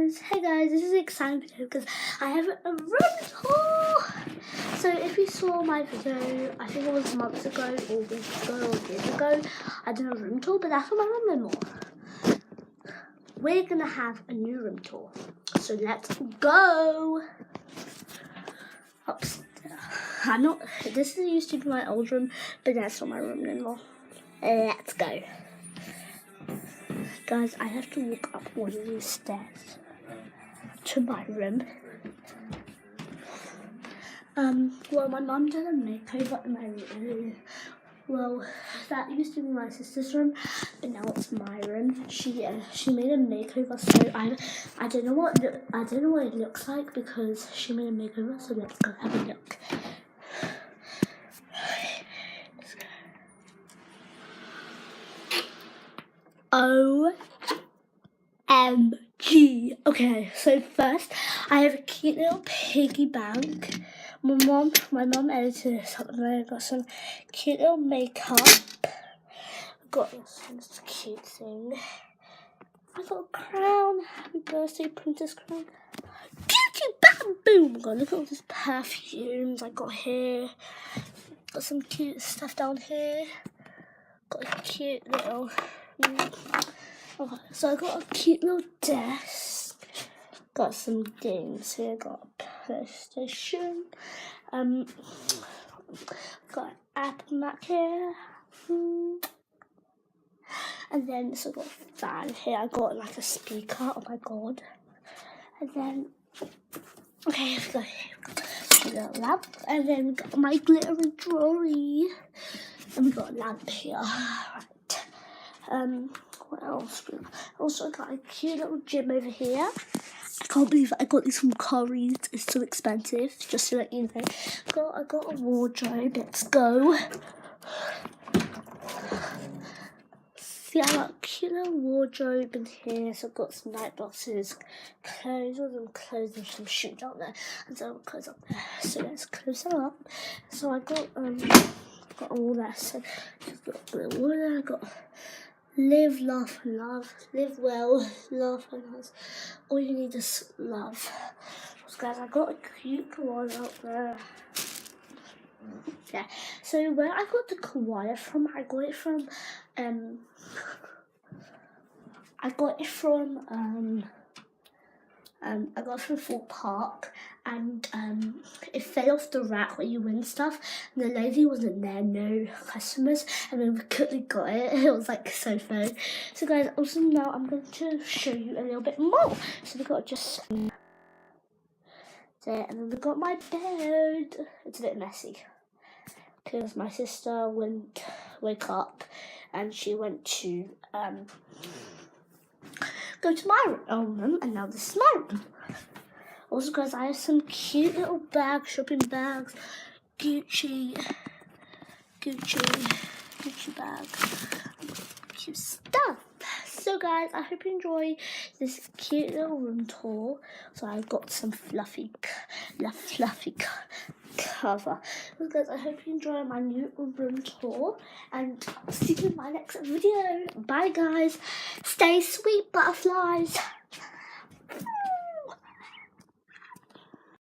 Hey guys, this is an exciting video because I have a room tour. So if you saw my video, I think it was months ago or weeks ago or years ago, I did a room tour, but that's not my room anymore. We're gonna have a new room tour. So let's go. Upstairs. This used to be my old room, but that's not my room anymore. Let's go. Guys, I have to walk up one of these stairs to my room. Well, my mum did a makeover in my room. Well, that used to be my sister's room, but now it's my room. She made a makeover, so I don't know what it looks like because she made a makeover. So let's go have a look. OMG. Okay, so first I have a cute little piggy bank. My mom edited this up and I got some cute little makeup. I got this cute thing. I got a crown. Happy birthday, princess crown. Cutie bamboo. God, look at all these perfumes I got here. Got some cute stuff down here. Got a cute little. Okay, so I got a cute little desk. Got some games here. Got a PlayStation. Got an Apple Mac here. And then so I got a fan here. I got like a speaker. Oh my god. And then okay, we got a little lamp. And then we got my glittery jewelry. And we got a lamp here. Right. What else? Also got a cute little gym over here. I can't believe I got these from Curry's. It's so expensive, just to let you know. I got a wardrobe. Let's go. See, I got a cute little wardrobe in here. So I've got some night boxes, clothes, all them clothes and some shoes out there, and some clothes up there. So let's close that up. So I got all that. So I've got a little water. I got. Live, laugh, and love. Live well, laugh, and love. All you need is love. So guys, I got a cute koala out there. Yeah. So where I got the koala from, I got it from Fort Park, and it fell off the rack where you win stuff, and the lady wasn't there, no customers, and then we quickly got it. It was like so fun. So guys, also now I'm going to show you a little bit more. So we got just there, and then we got my bed. It's a bit messy because my sister wake up, and she went to go to my room, and now this is my room. Also, guys, I have some cute little bags, shopping bags, Gucci bag, cute stuff. So, guys, I hope you enjoy this cute little room tour. So, I got some fluffy cover. So, guys, I hope you enjoy my new room tour, and see you in my next video. Bye, guys. Stay sweet, butterflies.